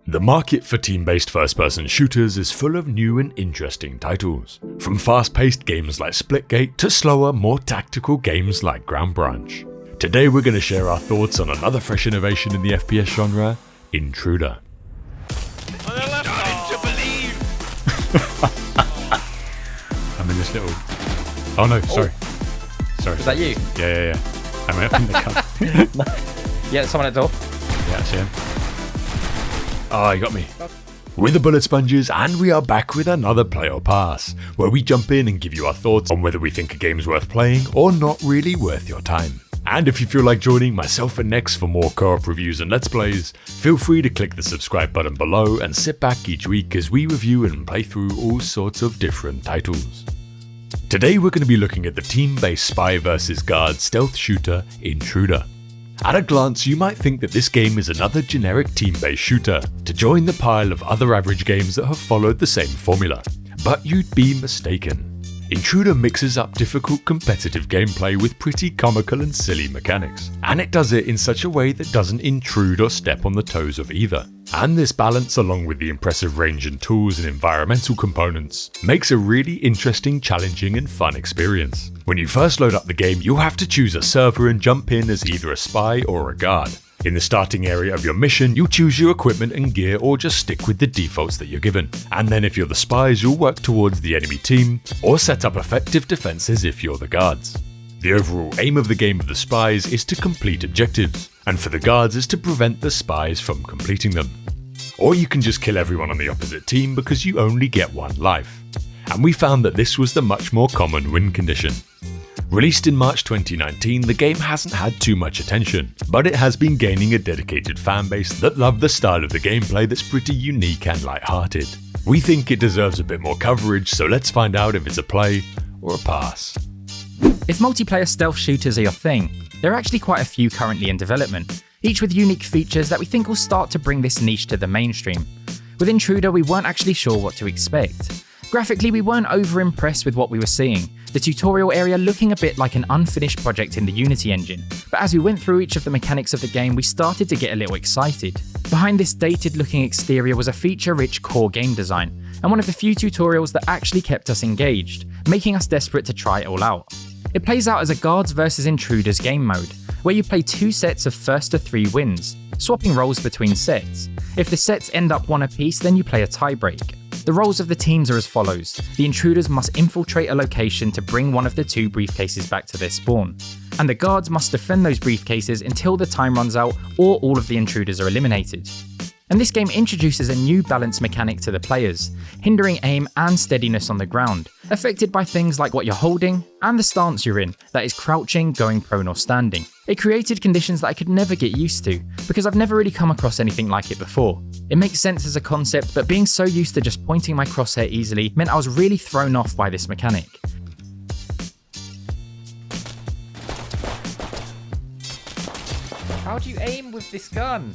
The market for team-based first-person shooters is full of new and interesting titles, from fast-paced games like Splitgate to slower, more tactical games like Ground Branch. Today we're going to share our thoughts on another fresh innovation in the FPS genre, Intruder. I'm in this little... Oh no, sorry. Sorry. Is that you? Yeah. I'm opening the cup. Yeah, someone at the door. Yeah, I see him. Oh, you got me. We're the Bullet Sponges, and we are back with another Play or Pass, where we jump in and give you our thoughts on whether we think a game's worth playing or not really worth your time. And if you feel like joining myself and Nex for more co-op reviews and Let's Plays, feel free to click the subscribe button below and sit back each week as we review and play through all sorts of different titles. Today we're going to be looking at the team-based spy vs guard stealth shooter, Intruder. At a glance, you might think that this game is another generic team-based shooter, to join the pile of other average games that have followed the same formula. But you'd be mistaken. Intruder mixes up difficult competitive gameplay with pretty comical and silly mechanics, and it does it in such a way that doesn't intrude or step on the toes of either. And this balance, along with the impressive range and tools and environmental components, makes a really interesting, challenging and fun experience. When you first load up the game, you'll have to choose a server and jump in as either a spy or a guard. In the starting area of your mission, you'll choose your equipment and gear or just stick with the defaults that you're given. And then if you're the spies, you'll work towards the enemy team or set up effective defenses if you're the guards. The overall aim of the game of the spies is to complete objectives, and for the guards is to prevent the spies from completing them. Or you can just kill everyone on the opposite team because you only get one life. And we found that this was the much more common win condition. Released in March 2019, the game hasn't had too much attention, but it has been gaining a dedicated fanbase that love the style of the gameplay that's pretty unique and light-hearted. We think it deserves a bit more coverage, so let's find out if it's a play or a pass. If multiplayer stealth shooters are your thing, there are actually quite a few currently in development, each with unique features that we think will start to bring this niche to the mainstream. With Intruder, we weren't actually sure what to expect. Graphically, we weren't over impressed with what we were seeing, the tutorial area looking a bit like an unfinished project in the Unity engine, but as we went through each of the mechanics of the game, we started to get a little excited. Behind this dated looking exterior was a feature-rich core game design, and one of the few tutorials that actually kept us engaged, making us desperate to try it all out. It plays out as a guards vs intruders game mode, where you play two sets of first to 3 wins, swapping roles between sets. If the sets end up one apiece, then you play a tiebreak. The roles of the teams are as follows. The intruders must infiltrate a location to bring one of the 2 briefcases back to their spawn, and the guards must defend those briefcases until the time runs out or all of the intruders are eliminated. And this game introduces a new balance mechanic to the players, hindering aim and steadiness on the ground, affected by things like what you're holding and the stance you're in, that is crouching, going prone or standing. It created conditions that I could never get used to, because I've never really come across anything like it before. It makes sense as a concept, but being so used to just pointing my crosshair easily meant I was really thrown off by this mechanic. How do you aim with this gun?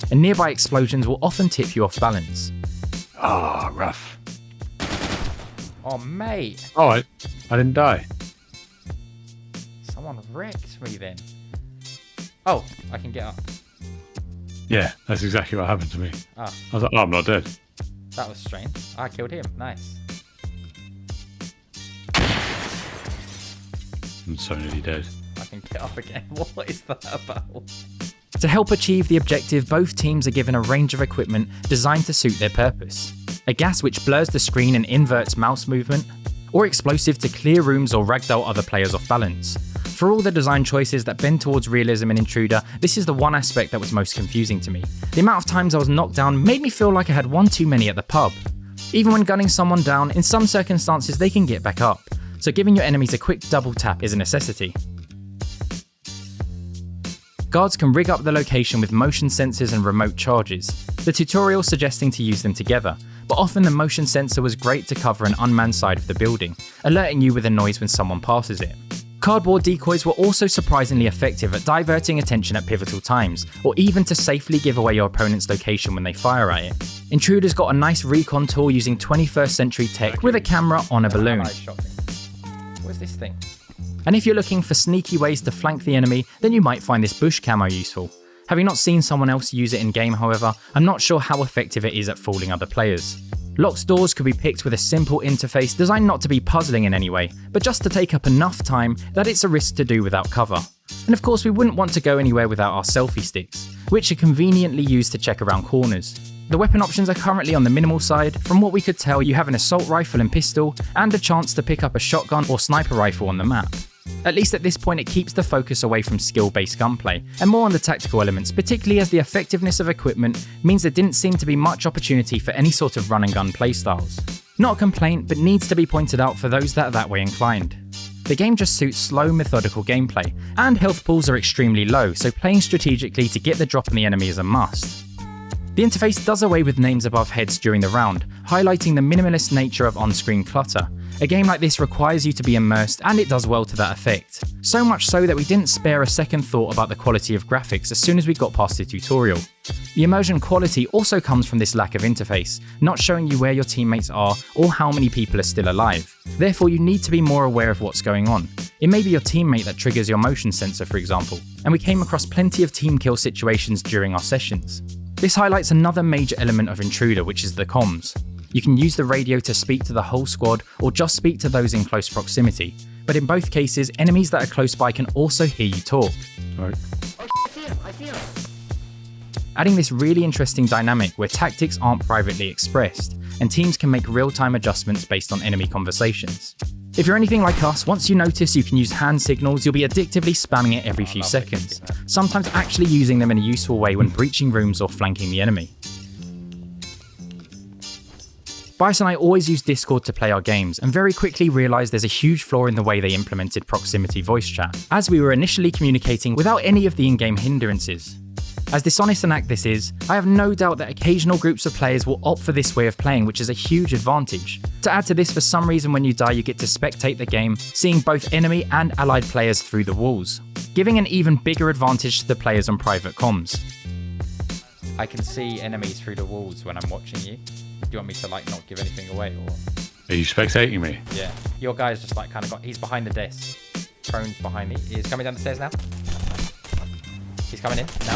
And nearby explosions will often tip you off balance. Ah, rough. Oh mate! Oh, I didn't die. Someone wrecked me then. Oh, I can get up. Yeah, that's exactly what happened to me. Ah, I was like, oh, I'm not dead. that was strange. I killed him. Nice. I'm so nearly dead. I can get up again. What is that about? To help achieve the objective, both teams are given a range of equipment designed to suit their purpose. A gas which blurs the screen and inverts mouse movement, or explosive to clear rooms or ragdoll other players off balance. For all the design choices that bend towards realism in Intruder, this is the one aspect that was most confusing to me. The amount of times I was knocked down made me feel like I had one too many at the pub. Even when gunning someone down, in some circumstances they can get back up, so giving your enemies a quick double tap is a necessity. Guards can rig up the location with motion sensors and remote charges, the tutorial suggesting to use them together, but often the motion sensor was great to cover an unmanned side of the building, alerting you with a noise when someone passes it. Cardboard decoys were also surprisingly effective at diverting attention at pivotal times, or even to safely give away your opponent's location when they fire at it. Intruder's got a nice recon tool using 21st century tech with a camera on a balloon. What's this thing? And if you're looking for sneaky ways to flank the enemy, then you might find this bush camo useful. Having not seen someone else use it in game, however, I'm not sure how effective it is at fooling other players. Locked doors could be picked with a simple interface designed not to be puzzling in any way, but just to take up enough time that it's a risk to do without cover. And of course we wouldn't want to go anywhere without our selfie sticks, which are conveniently used to check around corners. The weapon options are currently on the minimal side. From what we could tell, you have an assault rifle and pistol, and a chance to pick up a shotgun or sniper rifle on the map. At least at this point it keeps the focus away from skill-based gunplay, and more on the tactical elements, particularly as the effectiveness of equipment means there didn't seem to be much opportunity for any sort of run and gun playstyles. Not a complaint, but needs to be pointed out for those that are that way inclined. The game just suits slow, methodical gameplay, and health pools are extremely low, so playing strategically to get the drop on the enemy is a must. The interface does away with names above heads during the round, highlighting the minimalist nature of on-screen clutter. A game like this requires you to be immersed, and it does well to that effect. So much so that we didn't spare a second thought about the quality of graphics as soon as we got past the tutorial. The immersion quality also comes from this lack of interface, not showing you where your teammates are or how many people are still alive. Therefore, you need to be more aware of what's going on. It may be your teammate that triggers your motion sensor, for example, and we came across plenty of team kill situations during our sessions. This highlights another major element of Intruder, which is the comms. You can use the radio to speak to the whole squad or just speak to those in close proximity, but in both cases, enemies that are close by can also hear you talk. Right. I see him. Adding this really interesting dynamic where tactics aren't privately expressed, and teams can make real-time adjustments based on enemy conversations. If you're anything like us, once you notice you can use hand signals, you'll be addictively spamming it every few seconds, sometimes actually using them in a useful way when breaching rooms or flanking the enemy. Bias and I always use Discord to play our games, and very quickly realised there's a huge flaw in the way they implemented proximity voice chat, as we were initially communicating without any of the in-game hindrances. As dishonest an act this is, I have no doubt that occasional groups of players will opt for this way of playing, which is a huge advantage. To add to this, for some reason when you die you get to spectate the game, seeing both enemy and allied players through the walls, giving an even bigger advantage to the players on private comms. I can see enemies through the walls when I'm watching you. Do you want me to not give anything away or? Are you spectating me? Yeah. Your guy's just he's behind the desk. Prone behind me. He's coming down the stairs now. He's coming in now.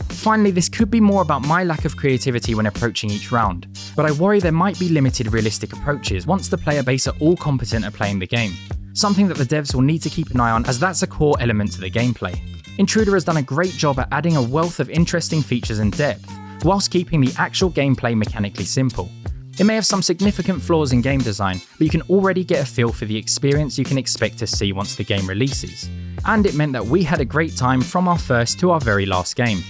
Finally, this could be more about my lack of creativity when approaching each round, but I worry there might be limited realistic approaches once the player base are all competent at playing the game. Something that the devs will need to keep an eye on, as that's a core element to the gameplay. Intruder has done a great job at adding a wealth of interesting features and depth, whilst keeping the actual gameplay mechanically simple. It may have some significant flaws in game design, but you can already get a feel for the experience you can expect to see once the game releases. And it meant that we had a great time from our first to our very last game.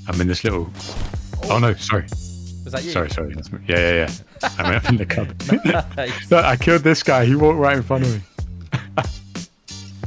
I'm in this little... Oh no, sorry. Was that you? Sorry. That's me. Yeah. I'm up in the cupboard. Nice. No, I killed this guy. He walked right in front of me.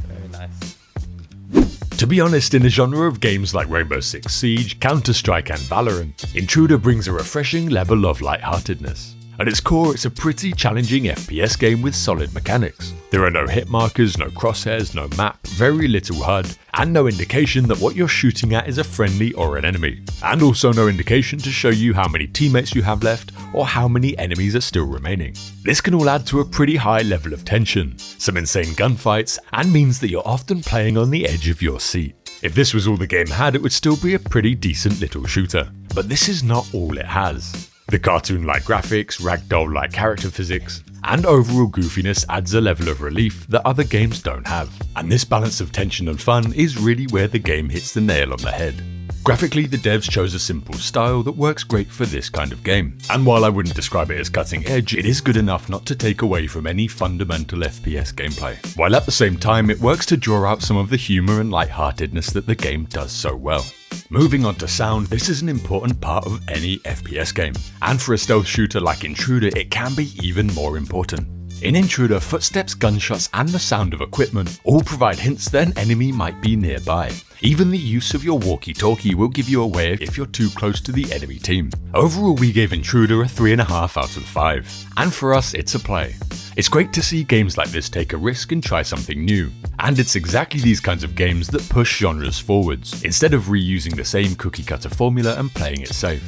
Very nice. To be honest, in the genre of games like Rainbow Six Siege, Counter-Strike and Valorant, Intruder brings a refreshing level of lightheartedness. At its core, it's a pretty challenging FPS game with solid mechanics. There are no hit markers, no crosshairs, no map, very little HUD, and no indication that what you're shooting at is a friendly or an enemy. And also no indication to show you how many teammates you have left or how many enemies are still remaining. This can all add to a pretty high level of tension, some insane gunfights, and means that you're often playing on the edge of your seat. If this was all the game had, it would still be a pretty decent little shooter. But this is not all it has. The cartoon-like graphics, ragdoll-like character physics, and overall goofiness adds a level of relief that other games don't have. And this balance of tension and fun is really where the game hits the nail on the head. Graphically, the devs chose a simple style that works great for this kind of game. And while I wouldn't describe it as cutting edge, it is good enough not to take away from any fundamental FPS gameplay. While at the same time, it works to draw out some of the humour and lightheartedness that the game does so well. Moving on to sound, this is an important part of any FPS game, and for a stealth shooter like Intruder it can be even more important. In Intruder, footsteps, gunshots and the sound of equipment all provide hints that an enemy might be nearby. Even the use of your walkie-talkie will give you away if you're too close to the enemy team. Overall, we gave Intruder a 3.5 out of 5, and for us it's a play. It's great to see games like this take a risk and try something new, and it's exactly these kinds of games that push genres forwards, instead of reusing the same cookie-cutter formula and playing it safe.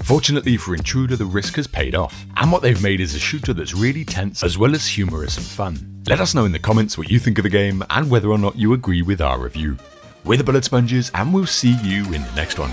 Fortunately for Intruder, the risk has paid off, and what they've made is a shooter that's really tense as well as humorous and fun. Let us know in the comments what you think of the game and whether or not you agree with our review. We're the Bullet Sponges, and we'll see you in the next one.